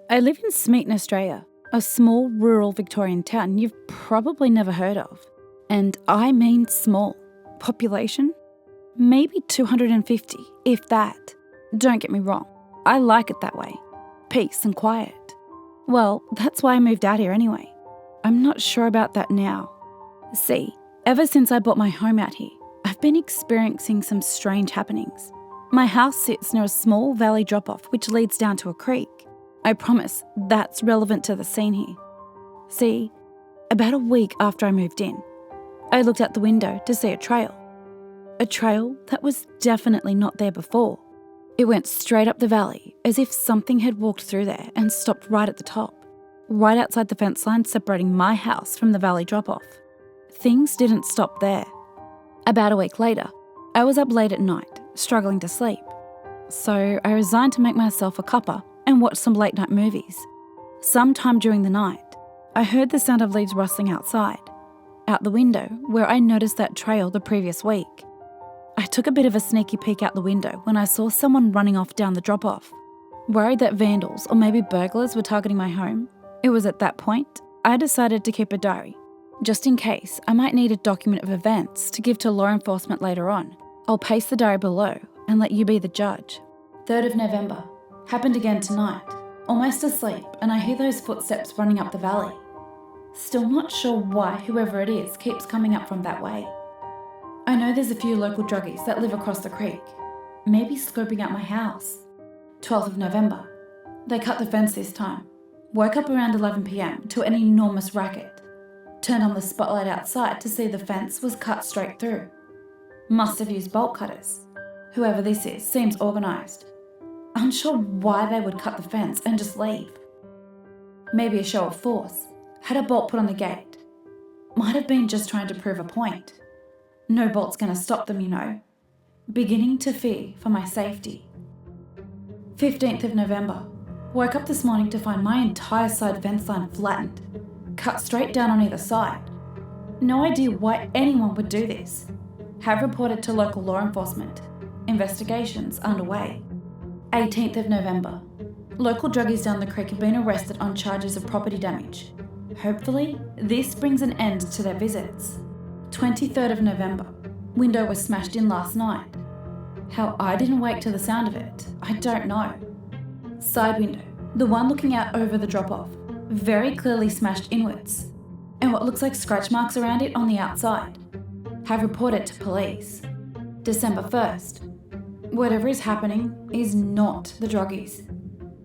I live in Smeaton, Australia, a small rural Victorian town you've probably never heard of. And I mean small. Population? Maybe 250, if that. Don't get me wrong, I like it that way. Peace and quiet. Well, that's why I moved out here anyway. I'm not sure about that now. See, ever since I bought my home out here, I've been experiencing some strange happenings. My house sits near a small valley drop-off which leads down to a creek. I promise that's relevant to the scene here. See, about a week after I moved in, I looked out the window to see a trail. A trail that was definitely not there before. It went straight up the valley as if something had walked through there and stopped right at the top, right outside the fence line separating my house from the valley drop-off. Things didn't stop there. About a week later, I was up late at night, struggling to sleep. So I resigned to make myself a cuppa and watch some late night movies. Sometime during the night, I heard the sound of leaves rustling outside, out the window where I noticed that trail the previous week. I took a bit of a sneaky peek out the window when I saw someone running off down the drop-off. Worried that vandals or maybe burglars were targeting my home, it was at that point I decided to keep a diary, just in case I might need a document of events to give to law enforcement later on. I'll paste the diary below and let you be the judge. 3rd of November. Happened again tonight. Almost asleep, and I hear those footsteps running up the valley. Still not sure why whoever it is keeps coming up from that way. I know there's a few local druggies that live across the creek, maybe scoping out my house. 12th of November. They cut the fence this time. Woke up around 11 p.m. to an enormous racket. Turned on the spotlight outside to see the fence was cut straight through. Must have used bolt cutters. Whoever this is seems organised. Unsure why they would cut the fence and just leave. Maybe a show of force. Had a bolt put on the gate. Might have been just trying to prove a point. No bolt's going to stop them, you know. Beginning to fear for my safety. 15th of November. Woke up this morning to find my entire side fence line flattened. Cut straight down on either side. No idea why anyone would do this. Have reported to local law enforcement. Investigations underway. 18th of November. Local druggies down the creek have been arrested on charges of property damage. Hopefully, this brings an end to their visits. 23rd of November. Window was smashed in last night. How I didn't wake to the sound of it, I don't know. Side window, the one looking out over the drop-off, very clearly smashed inwards, and what looks like scratch marks around it on the outside. Have reported to police. December 1st. Whatever is happening is not the druggies.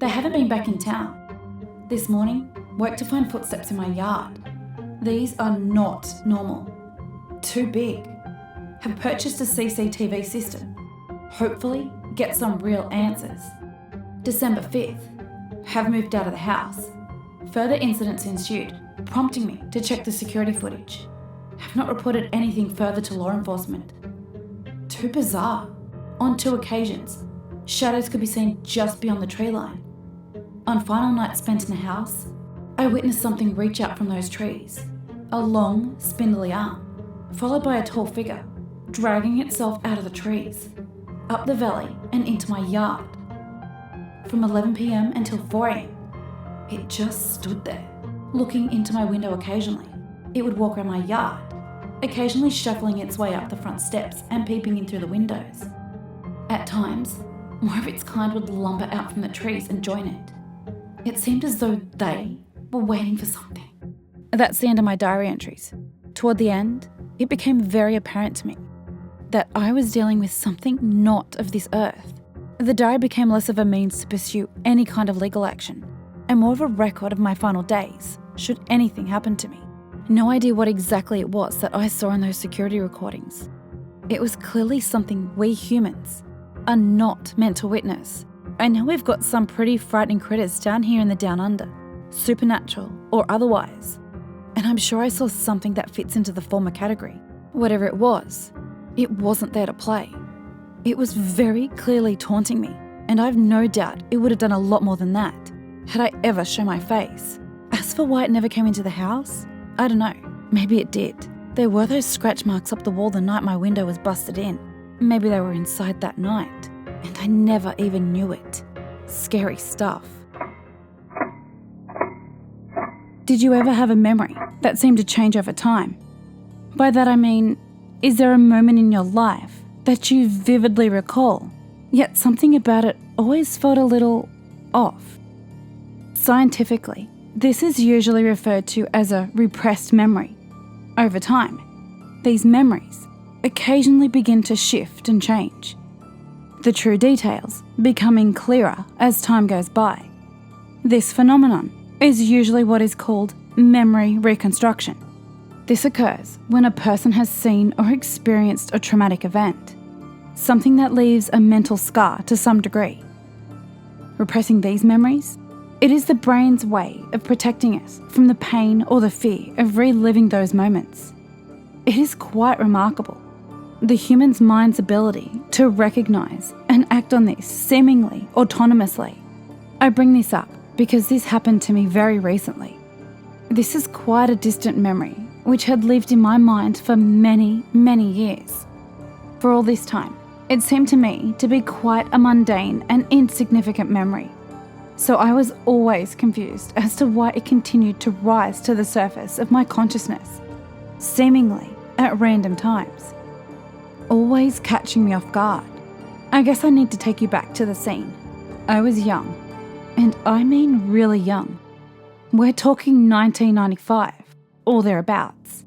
They haven't been back in town. This morning, woke to find footsteps in my yard. These are not normal. Too big. Have purchased a CCTV system. Hopefully, get some real answers. December 5th. Have moved out of the house. Further incidents ensued, prompting me to check the security footage. Have not reported anything further to law enforcement. Too bizarre. On 2 occasions, shadows could be seen just beyond the tree line. On final night spent in the house, I witnessed something reach out from those trees. A long, spindly arm, followed by a tall figure, dragging itself out of the trees, up the valley and into my yard. From 11 p.m. until 4 a.m, it just stood there, looking into my window occasionally. It would walk around my yard, occasionally shuffling its way up the front steps and peeping in through the windows. At times, more of its kind would lumber out from the trees and join it. It seemed as though they were waiting for something. That's the end of my diary entries. Toward the end, it became very apparent to me that I was dealing with something not of this earth. The diary became less of a means to pursue any kind of legal action, and more of a record of my final days, should anything happen to me. No idea what exactly it was that I saw in those security recordings. It was clearly something we humans are not meant to witness. I know we've got some pretty frightening critters down here in the Down Under, supernatural or otherwise, and I'm sure I saw something that fits into the former category. Whatever it wasn't there to play. It was very clearly taunting me, and I've no doubt it would have done a lot more than that, had I ever shown my face. As for why it never came into the house, I don't know, maybe it did. There were those scratch marks up the wall the night my window was busted in. Maybe they were inside that night, and I never even knew it. Scary stuff. Did you ever have a memory that seemed to change over time? By that I mean, is there a moment in your life that you vividly recall, yet something about it always felt a little off? Scientifically, this is usually referred to as a repressed memory. Over time, these memories occasionally begin to shift and change, the true details becoming clearer as time goes by. This phenomenon is usually what is called memory reconstruction. This occurs when a person has seen or experienced a traumatic event, something that leaves a mental scar to some degree. Repressing these memories, it is the brain's way of protecting us from the pain or the fear of reliving those moments. It is quite remarkable, the human's mind's ability to recognise and act on this seemingly autonomously. I bring this up because this happened to me very recently. This is quite a distant memory which had lived in my mind for many, many years. For all this time, it seemed to me to be quite a mundane and insignificant memory. So I was always confused as to why it continued to rise to the surface of my consciousness, seemingly at random times, always catching me off guard. I guess I need to take you back to the scene. I was young, and I mean really young. We're talking 1995, or thereabouts.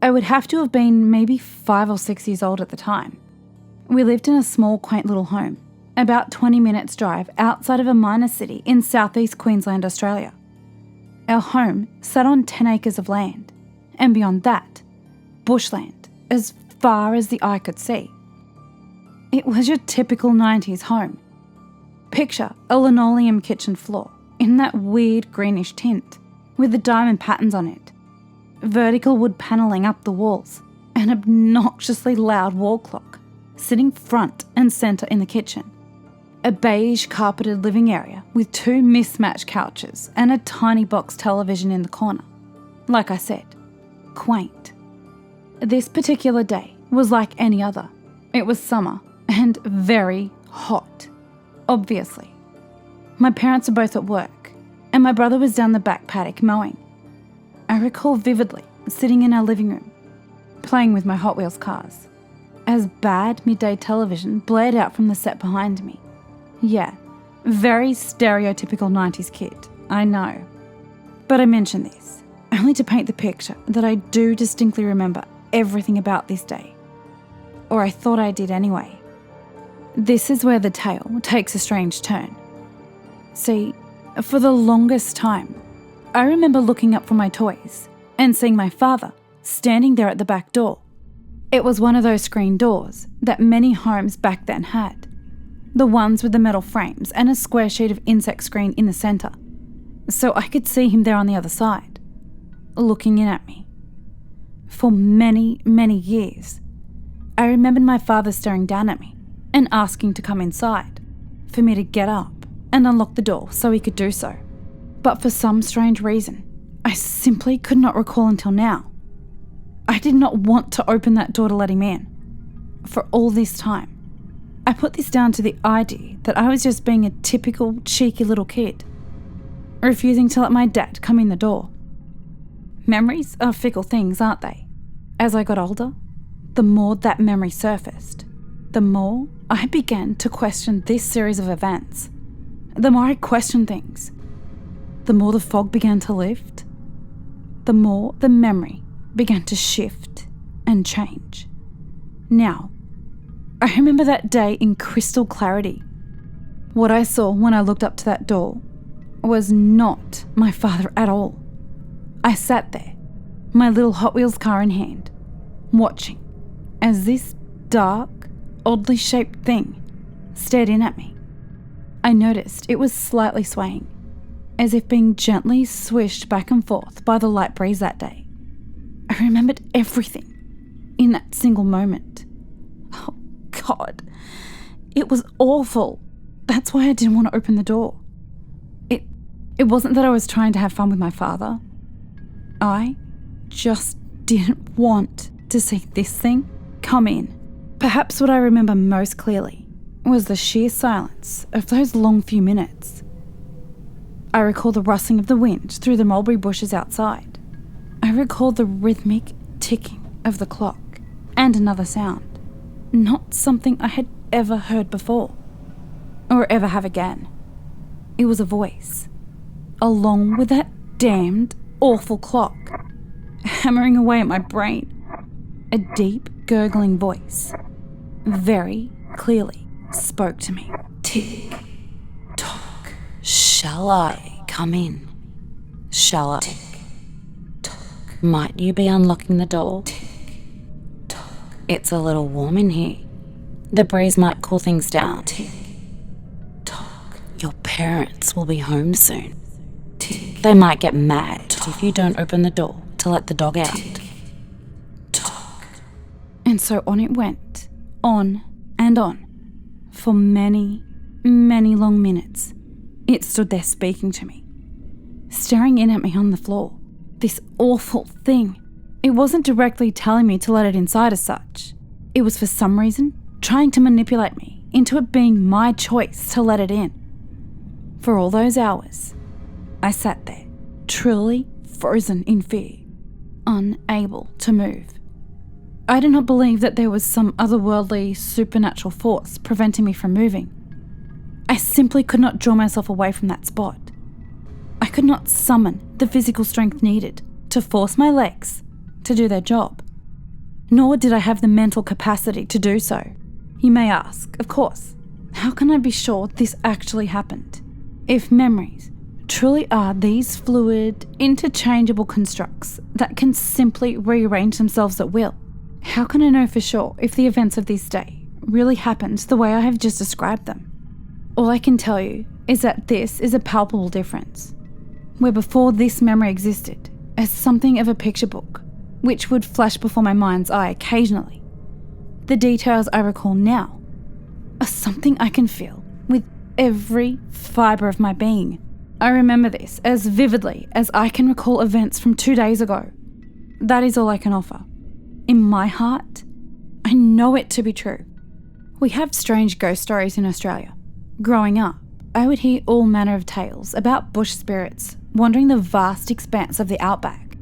I would have to have been maybe 5 or 6 years old at the time. We lived in a small, quaint little home, about 20 minutes drive outside of a minor city in southeast Queensland, Australia. Our home sat on 10 acres of land, and beyond that, bushland as far as the eye could see. It was your typical 90s home. Picture a linoleum kitchen floor in that weird greenish tint with the diamond patterns on it, vertical wood panelling up the walls, an obnoxiously loud wall clock sitting front and centre in the kitchen, a beige carpeted living area with 2 mismatched couches and a tiny box television in the corner. Like I said, quaint. This particular day was like any other. It was summer and very hot, obviously. My parents were both at work, and my brother was down the back paddock mowing. I recall vividly sitting in our living room, playing with my Hot Wheels cars, as bad midday television blared out from the set behind me. Yeah, very stereotypical 90s kid, I know. But I mention this only to paint the picture that I do distinctly remember everything about this day. Or I thought I did anyway. This is where the tale takes a strange turn. See, for the longest time, I remember looking up from my toys and seeing my father standing there at the back door. It was one of those screen doors that many homes back then had, the ones with the metal frames and a square sheet of insect screen in the centre, so I could see him there on the other side, looking in at me. For many, many years, I remembered my father staring down at me and asking to come inside, for me to get up and unlock the door so he could do so. But for some strange reason, I simply could not recall until now. I did not want to open that door to let him in. For all this time, I put this down to the idea that I was just being a typical cheeky little kid, refusing to let my dad come in the door. Memories are fickle things, aren't they? As I got older, the more that memory surfaced, the more I began to question this series of events. The more I questioned things, the more the fog began to lift, the more the memory began to shift and change. Now, I remember that day in crystal clarity. What I saw when I looked up to that door was not my father at all. I sat there, my little Hot Wheels car in hand, watching as this dark, oddly shaped thing stared in at me. I noticed it was slightly swaying, as if being gently swished back and forth by the light breeze that day. I remembered everything in that single moment. Oh God, it was awful. That's why I didn't want to open the door. It wasn't that I was trying to have fun with my father. I just didn't want to see this thing come in. Perhaps what I remember most clearly was the sheer silence of those long few minutes. I recall the rustling of the wind through the mulberry bushes outside. I recall the rhythmic ticking of the clock and another sound, not something I had ever heard before, or ever have again. It was a voice, along with that damned awful clock, hammering away at my brain. A deep, gurgling voice, very clearly, spoke to me. Tick, tock. Shall I come in? Shall I? Tick, tock. Might you be unlocking the door? Tick, tock. It's a little warm in here. The breeze might cool things down. Tick, tock. Your parents will be home soon. Tick. They might get mad if you don't open the door to let the dog out. Tick, tock. And so on it went, on and on. For many, many long minutes, it stood there speaking to me, staring in at me on the floor. This awful thing. It wasn't directly telling me to let it inside as such. It was for some reason trying to manipulate me into it being my choice to let it in. For all those hours, I sat there, truly frozen in fear, unable to move. I did not believe that there was some otherworldly, supernatural force preventing me from moving. I simply could not draw myself away from that spot. I could not summon the physical strength needed to force my legs to do their job. Nor did I have the mental capacity to do so. You may ask, of course, how can I be sure this actually happened? If memories truly are these fluid, interchangeable constructs that can simply rearrange themselves at will, how can I know for sure if the events of this day really happened the way I have just described them? All I can tell you is that this is a palpable difference, where before this memory existed as something of a picture book, which would flash before my mind's eye occasionally. The details I recall now are something I can feel with every fibre of my being. I remember this as vividly as I can recall events from 2 days ago. That is all I can offer. In my heart, I know it to be true. We have strange ghost stories in Australia. Growing up, I would hear all manner of tales about bush spirits wandering the vast expanse of the outback,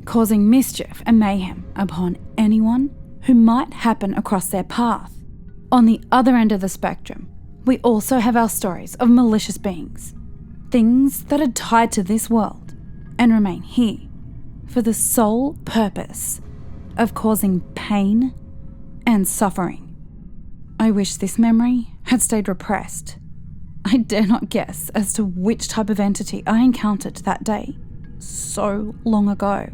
causing mischief and mayhem upon anyone who might happen across their path. On the other end of the spectrum, we also have our stories of malicious beings, things that are tied to this world and remain here for the sole purpose of causing pain and suffering. I wish this memory had stayed repressed. I dare not guess as to which type of entity I encountered that day so long ago.